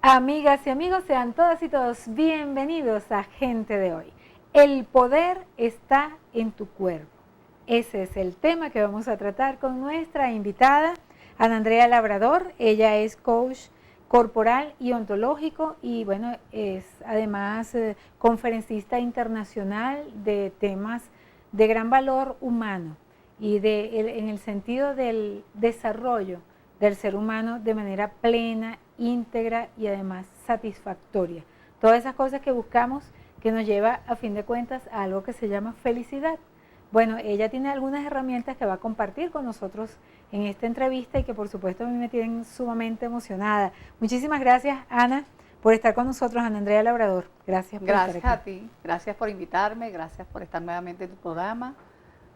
Amigas y amigos, sean todas y todos bienvenidos a Gente de Hoy. El poder está en tu cuerpo. Ese es el tema que vamos a tratar con nuestra invitada, Ana Andrea Labrador. Ella es coach corporal y ontológico y bueno, es además conferencista internacional de temas de gran valor humano y en el sentido del desarrollo del ser humano de manera plena, íntegra y además satisfactoria. Todas esas cosas que buscamos que nos lleva a fin de cuentas a algo que se llama felicidad. Bueno, ella tiene algunas herramientas que va a compartir con nosotros en esta entrevista y que por supuesto a mí me tienen sumamente emocionada. Muchísimas gracias, Ana, por estar con nosotros, Ana Andrea Labrador. Gracias por estar aquí. Gracias a ti, gracias por invitarme, gracias por estar nuevamente en tu programa.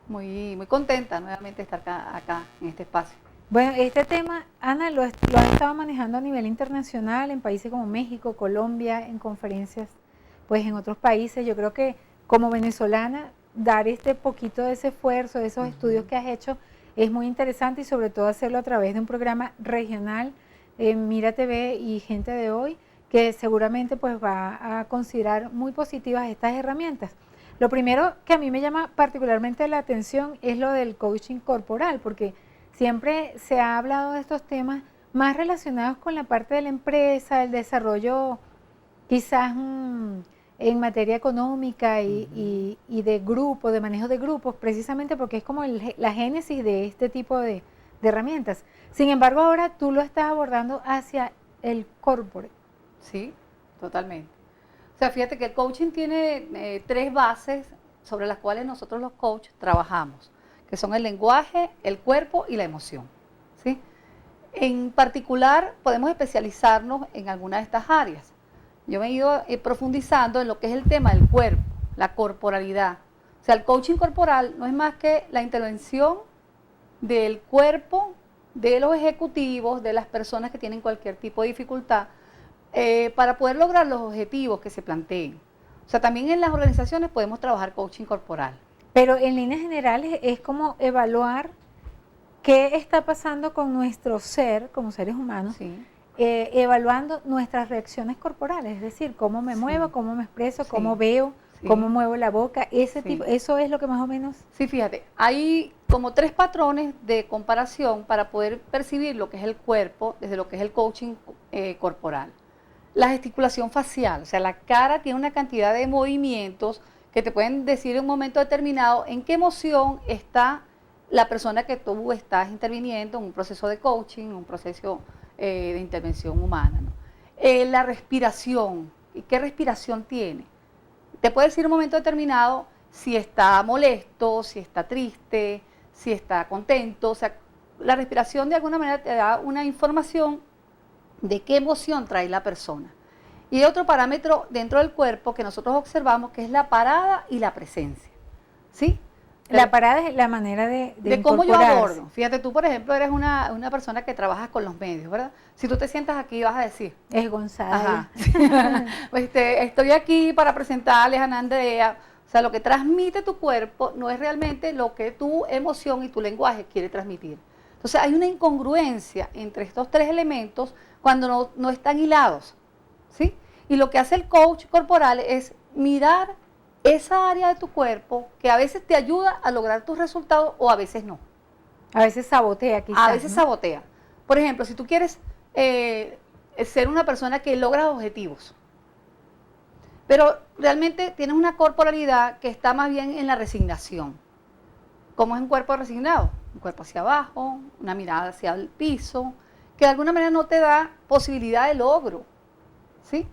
Muy contenta nuevamente de estar acá en este espacio. Bueno, este tema, Ana, lo has estado manejando a nivel internacional en países como México, Colombia, en conferencias, pues en otros países. Yo creo que como venezolana, dar este poquito de ese esfuerzo, de esos estudios que has hecho, es muy interesante y sobre todo hacerlo a través de un programa regional, Mira TV y Gente de Hoy, que seguramente pues va a considerar muy positivas estas herramientas. Lo primero que a mí me llama particularmente la atención es lo del coaching corporal, porque siempre se ha hablado de estos temas más relacionados con la parte de la empresa, el desarrollo quizás en materia económica y de grupo, de manejo de grupos, precisamente porque es como la génesis de este tipo de herramientas. Sin embargo, ahora tú lo estás abordando hacia el corporate. Sí, totalmente. O sea, fíjate que el coaching tiene 3 bases sobre las cuales nosotros los coaches trabajamos, que son el lenguaje, el cuerpo y la emoción, ¿sí? En particular, podemos especializarnos en alguna de estas áreas. Yo me he ido profundizando en lo que es el tema del cuerpo, la corporalidad. O sea, el coaching corporal no es más que la intervención del cuerpo de los ejecutivos, de las personas que tienen cualquier tipo de dificultad, para poder lograr los objetivos que se planteen. O sea, también en las organizaciones podemos trabajar coaching corporal. Pero en líneas generales es como evaluar qué está pasando con nuestro ser, como seres humanos, Sí. Evaluando nuestras reacciones corporales, es decir, cómo me muevo, cómo me expreso, cómo veo, cómo muevo la boca, tipo, eso es lo que más o menos... Sí, fíjate, hay como 3 patrones de comparación para poder percibir lo que es el cuerpo desde lo que es el coaching corporal. La gesticulación facial, o sea, la cara tiene una cantidad de movimientos que te pueden decir en un momento determinado en qué emoción está la persona que tú estás interviniendo en un proceso de coaching, un proceso de intervención humana, ¿no? La respiración, ¿qué respiración tiene? Te puede decir en un momento determinado si está molesto, si está triste, si está contento. O sea, la respiración de alguna manera te da una información de qué emoción trae la persona. Y hay otro parámetro dentro del cuerpo que nosotros observamos, que es la parada y la presencia, ¿sí? La parada es la manera de cómo yo abordo. Fíjate, tú, por ejemplo, eres una persona que trabajas con los medios, ¿verdad? Si tú te sientas aquí, vas a decir... Es Gonzalo. Pues estoy aquí para presentarles a Ana Andrea. O sea, lo que transmite tu cuerpo no es realmente lo que tu emoción y tu lenguaje quiere transmitir. Entonces, hay una incongruencia entre estos 3 elementos cuando no están hilados, ¿sí? Y lo que hace el coach corporal es mirar esa área de tu cuerpo que a veces te ayuda a lograr tus resultados o a veces no. A veces sabotea quizás. A veces sabotea. Por ejemplo, si tú quieres ser una persona que logra objetivos, pero realmente tienes una corporalidad que está más bien en la resignación. ¿Cómo es un cuerpo resignado? Un cuerpo hacia abajo, una mirada hacia el piso, que de alguna manera no te da posibilidad de logro, ¿sí?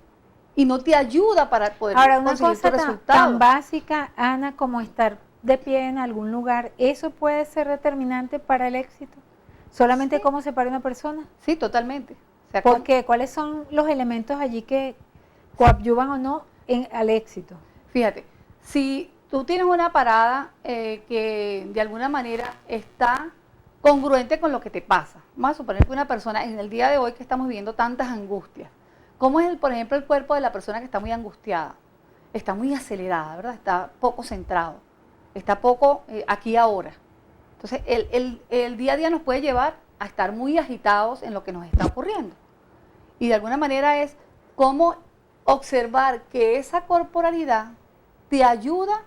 Y no te ayuda para poder conseguir tu resultado. Tan básica, Ana, como estar de pie en algún lugar, ¿eso puede ser determinante para el éxito? ¿Solamente cómo se para una persona? Sí, totalmente. O sea, ¿por qué? ¿Cuáles son los elementos allí que coadyuvan o no al éxito? Fíjate, si tú tienes una parada que de alguna manera está congruente con lo que te pasa, vamos a suponer que una persona en el día de hoy que estamos viviendo tantas angustias, ¿cómo es, por ejemplo, el cuerpo de la persona que está muy angustiada? Está muy acelerada, ¿verdad? Está poco centrado, está poco aquí ahora, Entonces, el día a día nos puede llevar a estar muy agitados en lo que nos está ocurriendo. Y de alguna manera es cómo observar que esa corporalidad te ayuda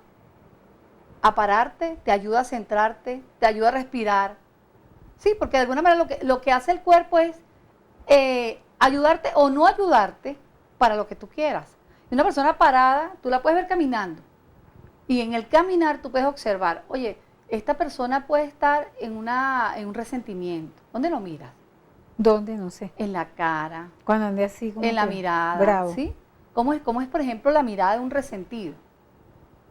a pararte, te ayuda a centrarte, te ayuda a respirar. Sí, porque de alguna manera lo que hace el cuerpo es ayudarte o no ayudarte para lo que tú quieras. Y una persona parada, tú la puedes ver caminando. Y en el caminar tú puedes observar, oye, esta persona puede estar en un resentimiento. ¿Dónde lo miras? ¿Dónde? No sé. En la cara, Cuando ande así como en la que mirada. bravo. ¿Sí? ¿Cómo es, por ejemplo, la mirada de un resentido?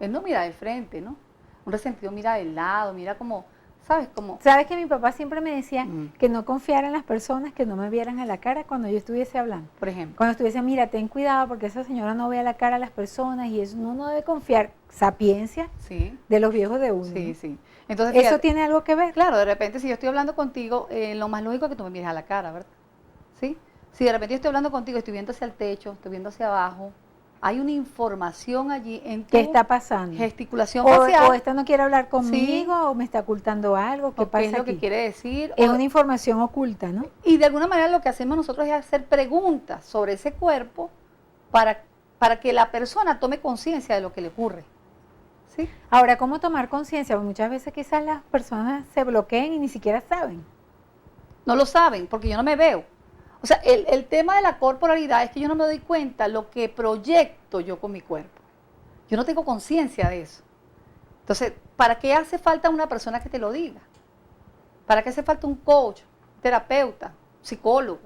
Él no mira de frente, ¿no? Un resentido mira de lado, mira como, ¿sabes? Como, ¿Sabes que mi papá siempre me decía Mm. que no confiara en las personas que no me vieran a la cara cuando yo estuviese hablando? por ejemplo. Cuando estuviese, mira, ten cuidado porque esa señora no ve a la cara a las personas y eso uno no debe confiar. Sapiencia Sí, de los viejos de uno. sí, ¿no? sí. Entonces, ¿Eso fíjate, tiene algo que ver? claro, de repente si yo estoy hablando contigo, lo más lógico es que tú me mires a la cara, ¿verdad? ¿Sí? Si de repente yo estoy hablando contigo, estoy viendo hacia el techo, estoy viendo hacia abajo, hay una información allí en tu ¿Qué está pasando? gesticulación O facial. esta no quiere hablar conmigo o me está ocultando algo. ¿Qué o pasa qué es lo que aquí? quiere decir. Es o- una información oculta, ¿no? y de alguna manera lo que hacemos nosotros es hacer preguntas sobre ese cuerpo para que la persona tome conciencia de lo que le ocurre. ¿Sí? Ahora, ¿cómo tomar conciencia? Porque muchas veces quizás las personas se bloqueen y ni siquiera saben. No lo saben porque yo no me veo. O sea, el tema de la corporalidad es que yo no me doy cuenta lo que proyecto yo con mi cuerpo. Yo no tengo conciencia de eso. Entonces, ¿para qué hace falta una persona que te lo diga? ¿Para qué hace falta un coach, terapeuta, psicólogo?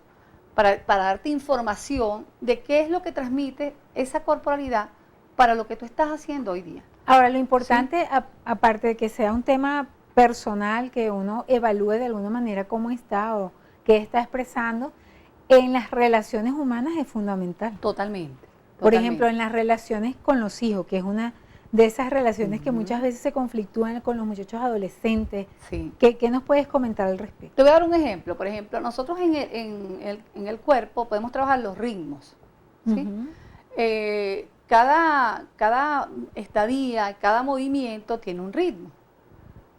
Para darte información de qué es lo que transmite esa corporalidad para lo que tú estás haciendo hoy día. Ahora, lo importante, aparte de que sea un tema personal, que uno evalúe de alguna manera cómo está o qué está expresando, en las relaciones humanas es fundamental. Totalmente. Por ejemplo, en las relaciones con los hijos, que es una de esas relaciones que muchas veces se conflictúan con los muchachos adolescentes. Sí. ¿Qué nos puedes comentar al respecto? Te voy a dar un ejemplo. Por ejemplo, nosotros en el cuerpo podemos trabajar los ritmos. ¿Sí? Ujú. Cada estadía, cada movimiento tiene un ritmo.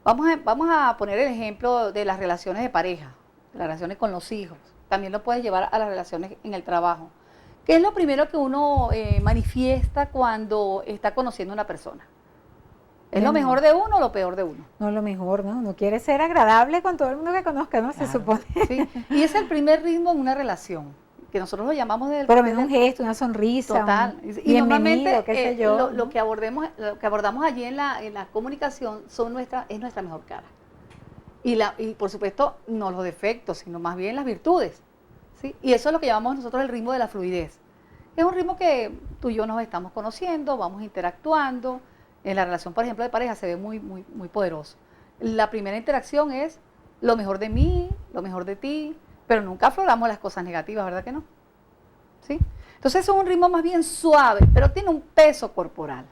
Vamos a poner el ejemplo de las relaciones de pareja, de las relaciones con los hijos. También lo puedes llevar a las relaciones en el trabajo. ¿Qué es lo primero que uno manifiesta cuando está conociendo a una persona? ¿Es lo mejor de uno o lo peor de uno? No, lo mejor, ¿no? Uno quiere ser agradable con todo el mundo que conozca, ¿no? Se Claro, supone. ¿sí? Y es el primer ritmo en una relación, que nosotros lo llamamos Por lo menos un gesto, una sonrisa. total. un Y normalmente bienvenido, qué sé yo. lo que abordamos allí en la comunicación es nuestra mejor cara. Y por supuesto, no los defectos, sino más bien las virtudes. ¿Sí? Y eso es lo que llamamos nosotros el ritmo de la fluidez. Es un ritmo que tú y yo nos estamos conociendo, vamos interactuando. En la relación, por ejemplo, de pareja se ve muy, muy, muy poderoso. La primera interacción es lo mejor de mí, lo mejor de ti, pero nunca afloramos las cosas negativas, ¿verdad que no? ¿Sí? Entonces es un ritmo más bien suave, pero tiene un peso corporal.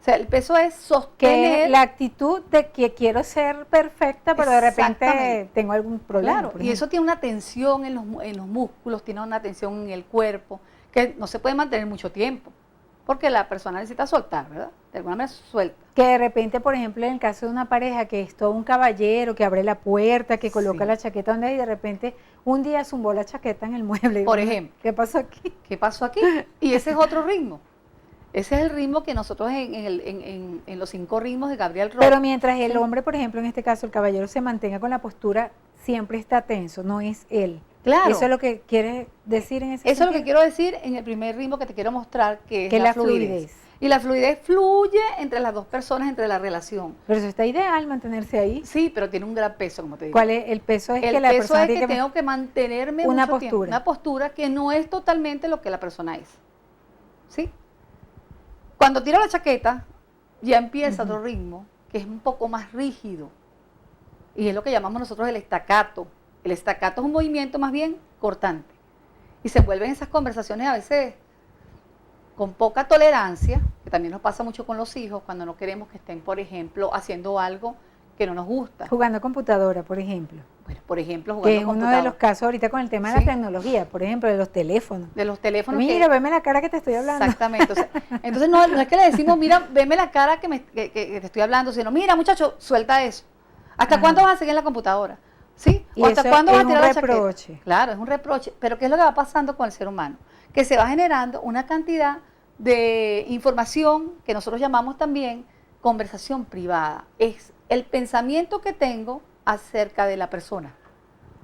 O sea, el peso es Que sostener. la actitud de que quiero ser perfecta, pero de repente Exactamente. tengo algún problema. Claro, por y eso ejemplo. tiene una tensión en los músculos, tiene una tensión en el cuerpo, que no se puede mantener mucho tiempo, porque la persona necesita soltar, ¿verdad? De alguna manera suelta. Que de repente, por ejemplo, en el caso de una pareja que es todo un caballero, que abre la puerta, que coloca Sí. la chaqueta donde hay, y de repente un día zumbó la chaqueta en el mueble. Por ejemplo. ¿Qué pasó aquí? ¿Qué pasó aquí? Y ese es otro ritmo. Ese es el ritmo que nosotros en los 5 ritmos de Gabriel Roth. Pero mientras el Sí. hombre, por ejemplo, en este caso, el caballero se mantenga con la postura, siempre está tenso, no es él. Claro. Eso es lo que quiere decir en ese Eso es lo que sentido. quiero decir en el primer ritmo que te quiero mostrar, que es Que la la fluidez. fluidez. Y la fluidez fluye entre las dos personas, entre la relación. Pero eso está ideal, mantenerse ahí. Sí, pero tiene un gran peso, como te digo. ¿Cuál es el peso? Es El que la peso persona es que tiene que... tengo que mantenerme una mucho tiempo. postura. Una postura que no es totalmente lo que la persona es. ¿Sí? Cuando tiro la chaqueta, ya empieza otro ritmo, que es un poco más rígido. Y es lo que llamamos nosotros el estacato. El estacato es un movimiento más bien cortante. Y se envuelven esas conversaciones a veces con poca tolerancia, que también nos pasa mucho con los hijos, cuando no queremos que estén, por ejemplo, haciendo algo que no nos gusta. Jugando computadora, por ejemplo. Bueno, por ejemplo, Que jugando es uno de computador. los casos ahorita con el tema de Sí. la tecnología, por ejemplo, de los teléfonos. De los teléfonos. Mira, veme la cara que te estoy hablando. Exactamente. Entonces no es que le decimos, mira, veme la cara que te estoy hablando, sino, mira, muchacho, suelta eso. ¿Hasta Ajá. cuándo vas a seguir en la computadora? ¿Sí? Y ¿O hasta eso cuándo vas es a tirar un la chaqueta? reproche. Claro, es un reproche. Pero ¿qué es lo que va pasando con el ser humano? Que se va generando una cantidad de información que nosotros llamamos también conversación privada. Es el pensamiento que tengo acerca de la persona.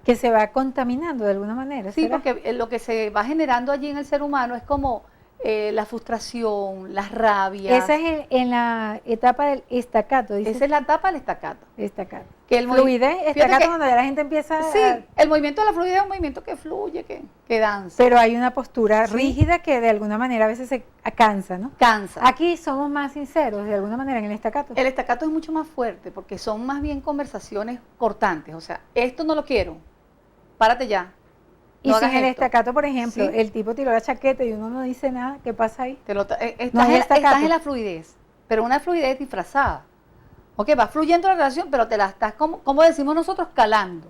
Que se va contaminando de alguna manera, Sí, ¿será? porque lo que se va generando allí en el ser humano es como la frustración, las rabias. Esa es en la etapa del estacato, dice. Esa es la etapa del estacato. Estacato. Que el Fluidez, fíjate estacato que- cuando ya la gente empieza Sí, a... el movimiento de la fluidez es un movimiento que fluye, que danza, Pero hay una postura Sí. rígida que de alguna manera a veces se cansa, ¿no? cansa. Aquí somos más sinceros, de alguna manera, en el estacato. El estacato es mucho más fuerte porque son más bien conversaciones cortantes. O sea, esto no lo quiero, párate ya. Y No si en hagas el esto. estacato, por ejemplo, Sí. el tipo tiró la chaqueta y uno no dice nada, ¿qué pasa ahí? Estás, No hay estás estacato. en la fluidez, pero una fluidez disfrazada. Ok, va fluyendo la relación, pero te la estás, como decimos nosotros, calando.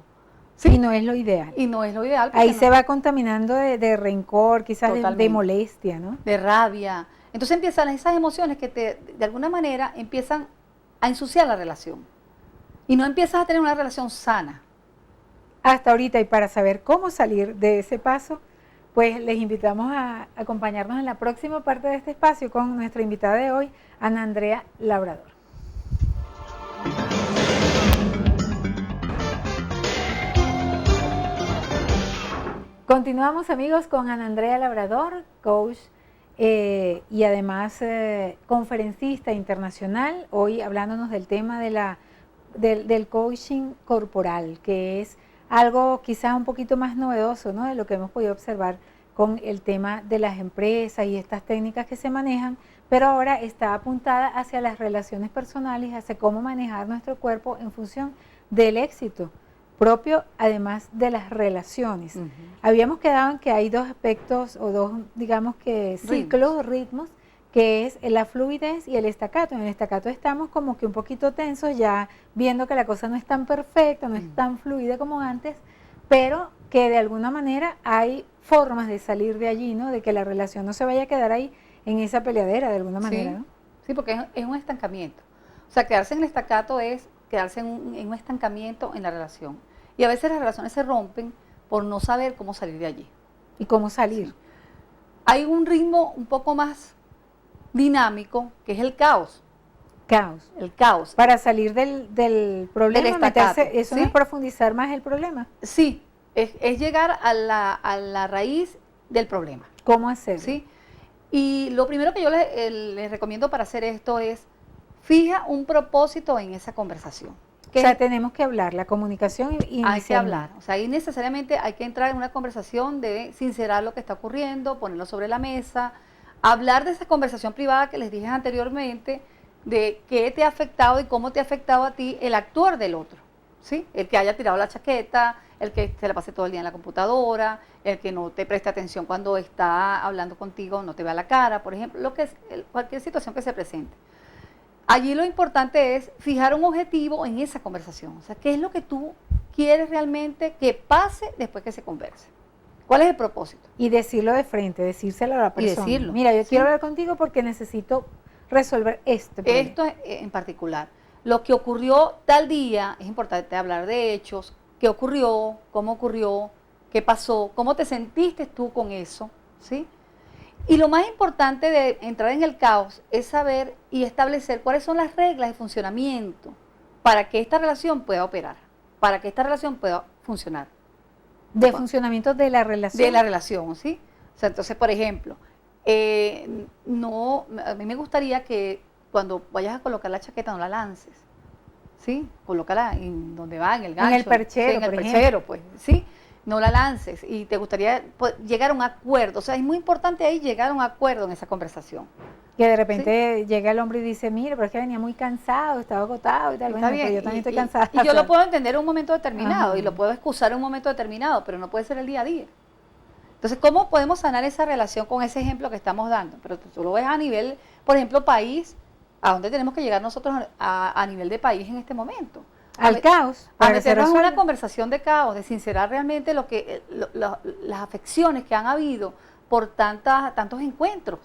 ¿sí? Y no es lo ideal. Y no es lo ideal. porque Ahí no- se va contaminando de rencor, quizás de Totalmente. molestia, ¿no? de rabia. Entonces empiezan esas emociones que de alguna manera empiezan a ensuciar la relación. Y no empiezas a tener una relación sana. Hasta ahorita, y para saber cómo salir de ese paso, pues les invitamos a acompañarnos en la próxima parte de este espacio con nuestra invitada de hoy, Ana Andrea Labrador. Continuamos, amigos, con Ana Andrea Labrador, coach y además conferencista internacional, hoy hablándonos del tema del coaching corporal, que es algo quizás un poquito más novedoso, ¿no?, de lo que hemos podido observar con el tema de las empresas y estas técnicas que se manejan, pero ahora está apuntada hacia las relaciones personales, hacia cómo manejar nuestro cuerpo en función del éxito propio, además de las relaciones. Habíamos quedado en que hay dos aspectos o dos, digamos que ciclos, ritmos, que es la fluidez y el estacato. En el estacato estamos como que un poquito tensos, ya viendo que la cosa no es tan perfecta, no es tan fluida como antes, pero que de alguna manera hay formas de salir de allí, ¿no? De que la relación no se vaya a quedar ahí en esa peleadera de alguna manera, ¿no? Sí, porque es un estancamiento. O sea, quedarse en el estacato es quedarse en un estancamiento en la relación. Y a veces las relaciones se rompen por no saber cómo salir de allí. ¿Y cómo salir? Sí. Hay un ritmo un poco más dinámico, que es el caos. Caos. El caos. Para salir del problema, Del estacato, meterse, eso ¿sí? no es profundizar más el problema. Sí, es llegar a la raíz del problema. ¿Cómo hacerlo? ¿Sí? Y lo primero que yo les recomiendo para hacer esto es, fija un propósito en esa conversación. O sea, tenemos que hablar, la comunicación hay que hablar. O sea, ahí necesariamente hay que entrar en una conversación de sincerar lo que está ocurriendo, ponerlo sobre la mesa, hablar de esa conversación privada que les dije anteriormente, de qué te ha afectado y cómo te ha afectado a ti el actuar del otro. ¿Sí? El que haya tirado la chaqueta, el que se la pase todo el día en la computadora, el que no te preste atención cuando está hablando contigo, no te vea la cara, por ejemplo, lo que es cualquier situación que se presente. Allí lo importante es fijar un objetivo en esa conversación. O sea, ¿qué es lo que tú quieres realmente que pase después que se converse? ¿Cuál es el propósito? Y decirlo de frente, decírselo a la persona. Y decirlo. Mira, yo ¿sí? quiero hablar contigo porque necesito resolver este problema. Esto en particular. Lo que ocurrió tal día, es importante hablar de hechos, qué ocurrió, qué pasó, cómo te sentiste tú con eso, ¿sí? Y lo más importante de entrar en el caos es saber y establecer cuáles son las reglas de funcionamiento para que esta relación pueda operar, para que esta relación pueda funcionar. De funcionamiento de la relación. De la relación, ¿sí? O sea, entonces, por ejemplo, a mí me gustaría que cuando vayas a colocar la chaqueta no la lances, ¿sí? Colócala en donde va, en el gancho. En el perchero, sí, en el por perchero, pues, ¿sí? No la lances y te gustaría llegar a un acuerdo. O sea, es muy importante ahí llegar a un acuerdo en esa conversación. Que de repente llega el hombre y dice, mire, pero es que venía muy cansado, estaba agotado y tal. Está Bueno, bien. pero yo también estoy cansada. Y yo lo puedo entender en un momento determinado Ajá. y lo puedo excusar en un momento determinado, pero no puede ser el día a día. Entonces, ¿cómo podemos sanar esa relación con ese ejemplo que estamos dando? Pero tú lo ves a nivel, por ejemplo, país, ¿a dónde tenemos que llegar nosotros a nivel de país en este momento? Al caos. A para que se meternos en una resuelva. conversación de caos, de sincerar realmente las afecciones que han habido por tantos encuentros.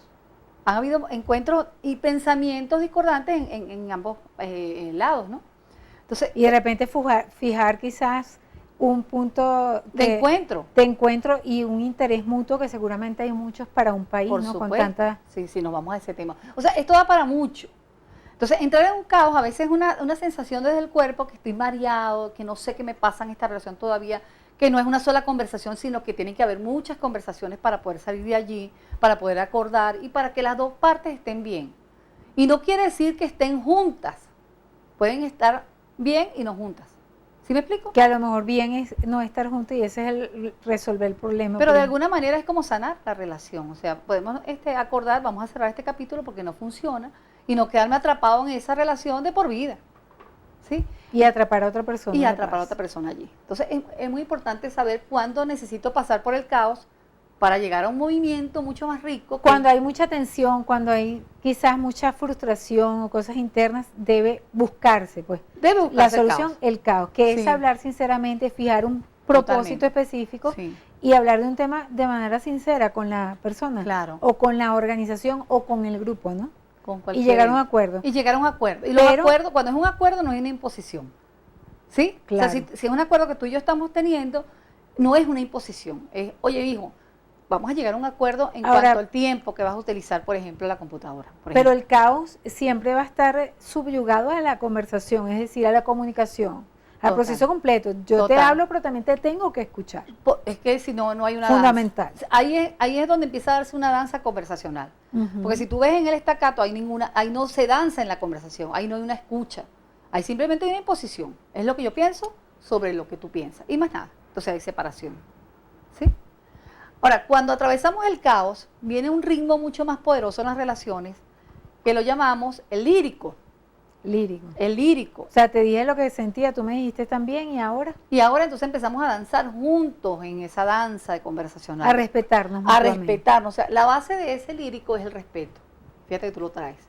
Han habido encuentros y pensamientos discordantes en ambos lados, ¿no? Entonces, Y de repente fijar quizás un punto de encuentro y un interés mutuo que seguramente hay muchos para un país, por ¿no? supuesto. Con tanta... Sí, nos vamos a ese tema. O sea, esto da para mucho. Entonces, entrar en un caos a veces es una sensación desde el cuerpo que estoy mareado, que no sé qué me pasa en esta relación todavía, que no es una sola conversación, sino que tienen que haber muchas conversaciones para poder salir de allí, para poder acordar y para que las dos partes estén bien. Y no quiere decir que estén juntas. Pueden estar bien y no juntas. ¿Sí me explico? Que a lo mejor bien es no estar juntos y ese es el resolver el problema. Pero de alguna manera es como sanar la relación. O sea, podemos acordar, vamos a cerrar este capítulo porque no funciona y no quedarme atrapado en esa relación de por vida. ¿Sí? Y atrapar a otra persona. Y atrapar a otra persona allí. Entonces es muy importante saber cuándo necesito pasar por el caos para llegar a un movimiento mucho más rico. Cuando hay mucha tensión, cuando hay quizás mucha frustración o cosas internas, debe buscarse, pues. Debe buscarse la solución, el caos, que sí. es hablar sinceramente, fijar un propósito específico sí. y hablar de un tema de manera sincera con la persona. Claro. O con la organización o con el grupo, ¿no? Con y llegar a un acuerdo. Y llegar a un acuerdo. Y los acuerdos, cuando es un acuerdo, no hay una imposición. ¿Sí? Claro. O sea, si es un acuerdo que tú y yo estamos teniendo, no es una imposición. Es, oye, hijo, vamos a llegar a un acuerdo en cuanto al tiempo que vas a utilizar, por ejemplo, la computadora. Pero el caos siempre va a estar subyugado a la conversación, es decir, a la comunicación, al proceso completo. Yo te hablo, pero también te tengo que escuchar. Es que si no, no hay una fundamental. Danza. Ahí es donde empieza a darse una danza conversacional. Porque si tú ves en el estacato, ahí no se danza en la conversación, ahí no hay una escucha. Ahí simplemente hay una imposición. Es lo que yo pienso sobre lo que tú piensas. Y más nada. Entonces hay separación. ¿Sí? Ahora, cuando atravesamos el caos, viene un ritmo mucho más poderoso en las relaciones, que lo llamamos el lírico. Lírico. El lírico. O sea, te dije lo que sentía, tú me dijiste también, ¿y ahora? Y ahora entonces empezamos a danzar juntos en esa danza de conversacional. A respetarnos. A respetarnos. O sea, la base de ese lírico es el respeto. Fíjate que tú lo traes.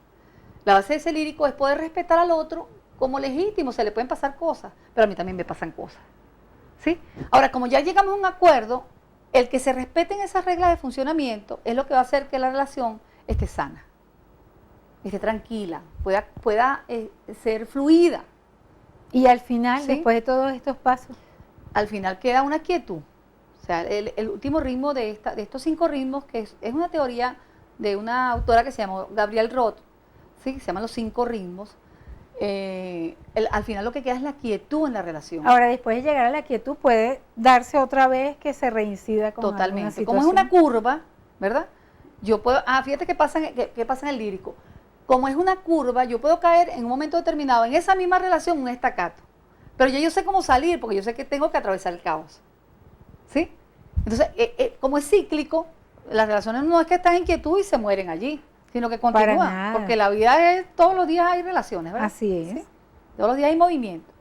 La base de ese lírico es poder respetar al otro como legítimo. Se le pueden pasar cosas, pero a mí también me pasan cosas. ¿Sí? Ahora, como ya llegamos a un acuerdo, el que se respeten esas reglas de funcionamiento es lo que va a hacer que la relación esté sana, esté tranquila, pueda ser fluida. Y al final, ¿sí? Después de todos estos pasos, al final queda una quietud. O sea, el último ritmo de estos 5 ritmos, que es una teoría de una autora que se llamó Gabrielle Roth, ¿sí? Se llaman los 5 ritmos. Al final lo que queda es la quietud en la relación. Ahora, después de llegar a la quietud, puede darse otra vez que se reincida con totalmente. Como es una curva, ¿verdad? Yo puedo, fíjate qué pasa en el lírico. Como es una curva, yo puedo caer en un momento determinado en esa misma relación, un estacato. Pero ya yo sé cómo salir, porque yo sé que tengo que atravesar el caos. ¿Sí? Entonces, como es cíclico, las relaciones no es que están en quietud y se mueren allí, sino que continúan, porque la vida es, todos los días hay relaciones, ¿verdad? Así es. ¿Sí? Todos los días hay movimiento.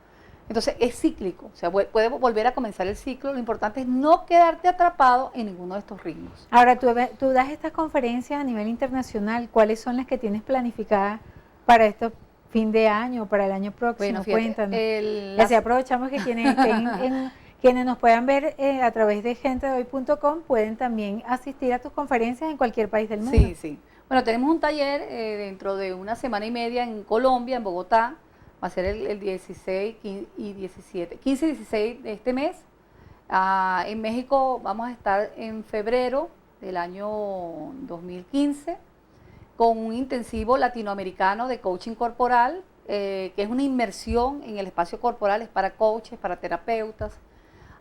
Entonces es cíclico, o sea, puede volver a comenzar el ciclo, lo importante es no quedarte atrapado en ninguno de estos ritmos. Ahora, tú das estas conferencias a nivel internacional, ¿cuáles son las que tienes planificadas para este fin de año o para el año próximo? Bueno, fíjate, cuéntanos. Así aprovechamos que quienes estén quienes nos puedan ver a través de gentedehoy.com pueden también asistir a tus conferencias en cualquier país del mundo. Sí, sí. Bueno, tenemos un taller dentro de una semana y media en Colombia, en Bogotá. Va a ser el 16 y 17, 15 y 16 de este mes. En México vamos a estar en febrero del año 2015 con un intensivo latinoamericano de coaching corporal, que es una inmersión en el espacio corporal, es para coaches, para terapeutas.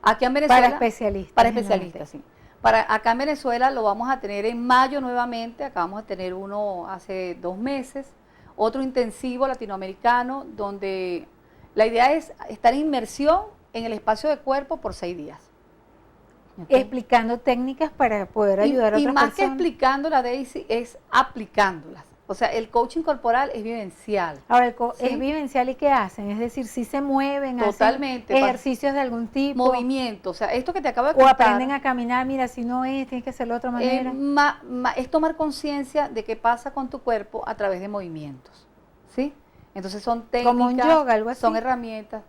Aquí en Venezuela, para especialistas. Para especialistas, sí. Acá en Venezuela lo vamos a tener en mayo nuevamente, acabamos de tener uno hace 2 meses. Otro intensivo latinoamericano donde la idea es estar en inmersión en el espacio de cuerpo por 6 días. ¿Okay? Explicando técnicas para poder ayudar a otras personas. Y más que explicándolas, Daisy, es aplicándolas. O sea, el coaching corporal es vivencial. Ahora, ¿sí? ¿Es vivencial y qué hacen? Es decir, si se mueven, totalmente, hacen ejercicios de algún tipo. Movimiento, o sea, esto que te acabo de contar. O aprenden a caminar, mira, si no es, tienes que hacerlo de otra manera. Es tomar conciencia de qué pasa con tu cuerpo a través de movimientos, ¿sí? Entonces son técnicas. Como un yoga, algo así. Son herramientas.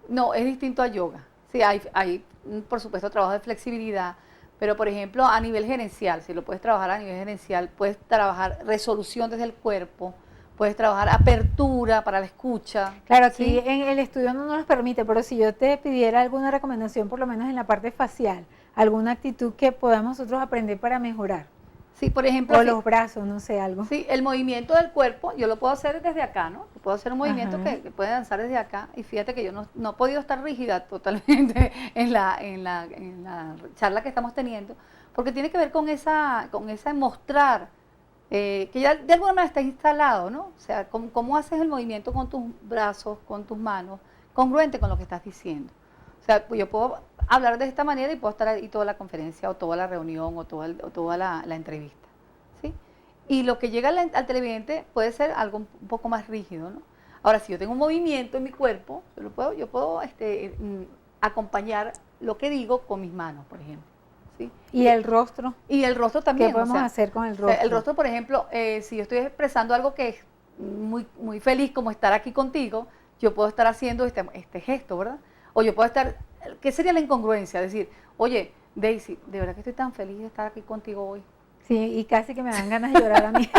No, es distinto a yoga. Sí, hay por supuesto, trabajo de flexibilidad. Pero, por ejemplo, a nivel gerencial, si lo puedes trabajar a nivel gerencial, puedes trabajar resolución desde el cuerpo, puedes trabajar apertura para la escucha. Claro, aquí ¿sí? en el estudio no nos los permite, pero si yo te pidiera alguna recomendación, por lo menos en la parte facial, alguna actitud que podamos nosotros aprender para mejorar. Sí, por ejemplo, O los brazos, no sé, algo. sí, el movimiento del cuerpo, yo lo puedo hacer desde acá, ¿no? Yo puedo hacer un movimiento Ajá. que puede danzar desde acá. Y fíjate que yo no he podido estar rígida totalmente en la charla que estamos teniendo, porque tiene que ver con esa mostrar que ya de alguna manera está instalado, ¿no? O sea, cómo haces el movimiento con tus brazos, con tus manos, congruente con lo que estás diciendo. O sea, pues yo puedo hablar de esta manera y puedo estar ahí toda la conferencia o toda la reunión o toda la entrevista, ¿sí? Y lo que llega al televidente puede ser algo un poco más rígido, ¿no? Ahora, si yo tengo un movimiento en mi cuerpo, yo puedo acompañar lo que digo con mis manos, por ejemplo, ¿sí? Y el rostro. Y el rostro también. ¿Qué podemos hacer con el rostro? El rostro, por ejemplo, si yo estoy expresando algo que es muy feliz, como estar aquí contigo, yo puedo estar haciendo este gesto, ¿verdad? O yo puedo estar, ¿qué sería la incongruencia? Decir, oye, Daisy, de verdad que estoy tan feliz de estar aquí contigo hoy. Sí, y casi que me dan ganas de llorar a mí.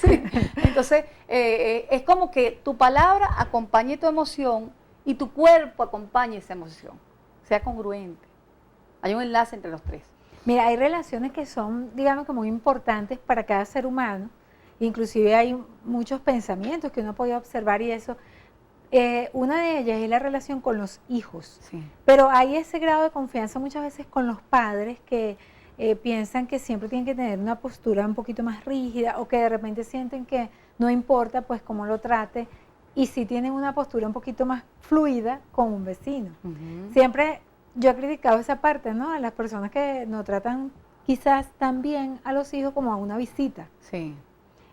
Sí. Entonces, es como que tu palabra acompañe tu emoción y tu cuerpo acompañe esa emoción. Sea congruente. Hay un enlace entre los tres. Mira, hay relaciones que son, digamos, que muy importantes para cada ser humano. Inclusive hay muchos pensamientos que uno puede observar y eso. Una de ellas es la relación con los hijos. Sí. Pero hay ese grado de confianza muchas veces con los padres que piensan que siempre tienen que tener una postura un poquito más rígida o que de repente sienten que no importa pues cómo lo trate y si tienen una postura un poquito más fluida con un vecino. Siempre yo he criticado esa parte, ¿no? A las personas que no tratan quizás tan bien a los hijos como a una visita. Sí.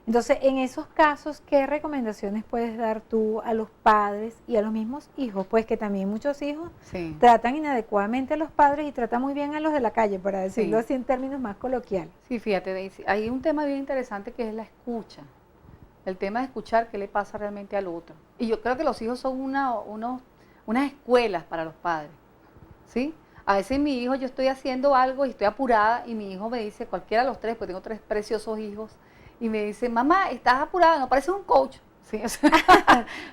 Entonces, en esos casos, ¿qué recomendaciones puedes dar tú a los padres y a los mismos hijos? Pues que también muchos hijos Sí. tratan inadecuadamente a los padres y tratan muy bien a los de la calle, para decirlo Sí. así en términos más coloquiales. Sí, fíjate, Daisy, hay un tema bien interesante que es la escucha. El tema de escuchar qué le pasa realmente al otro. Y yo creo que los hijos son unas escuelas para los padres, ¿sí? A veces mi hijo, yo estoy haciendo algo y estoy apurada y mi hijo me dice, cualquiera de los tres, porque tengo tres preciosos hijos, y me dice, mamá, estás apurada, no pareces un coach. Sí, o sea,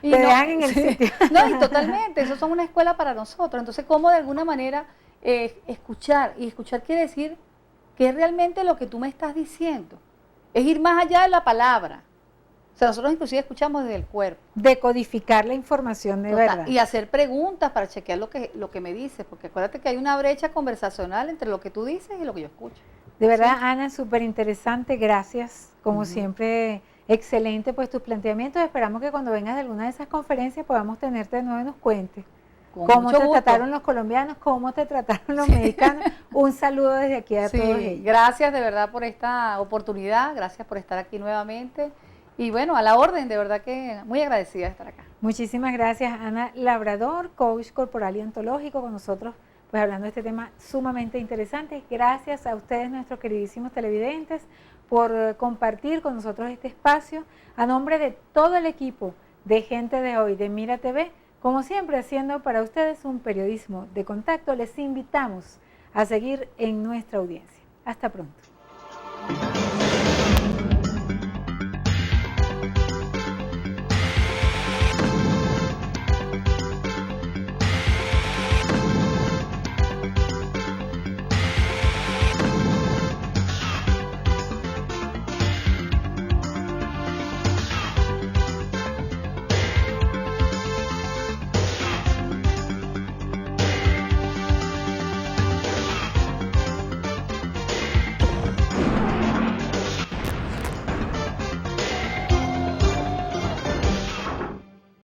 Te dejan en el sitio. No, y totalmente, eso son una escuela para nosotros. Entonces, ¿cómo de alguna manera escuchar? Y escuchar quiere decir que es realmente lo que tú me estás diciendo. Es ir más allá de la palabra. O sea, nosotros inclusive escuchamos desde el cuerpo. Decodificar la información de Total, verdad. y hacer preguntas para chequear lo que me dices, porque acuérdate que hay una brecha conversacional entre lo que tú dices y lo que yo escucho. De verdad, Sí. Ana, súper interesante, gracias. Como siempre, excelente pues tus planteamientos. Esperamos que cuando vengas de alguna de esas conferencias podamos tenerte de nuevo y nos cuentes Con cómo mucho te gusto. trataron los colombianos, cómo te trataron los mexicanos. Un saludo desde aquí a Sí, todos ellos. gracias de verdad por esta oportunidad, gracias por estar aquí nuevamente. Y bueno, a la orden, de verdad que muy agradecida de estar acá. Muchísimas gracias, Ana Labrador, coach corporal y ontológico, con nosotros, pues hablando de este tema sumamente interesante. Gracias a ustedes, nuestros queridísimos televidentes, por compartir con nosotros este espacio. A nombre de todo el equipo de Gente de Hoy, de Mira TV, como siempre, haciendo para ustedes un periodismo de contacto, les invitamos a seguir en nuestra audiencia. Hasta pronto.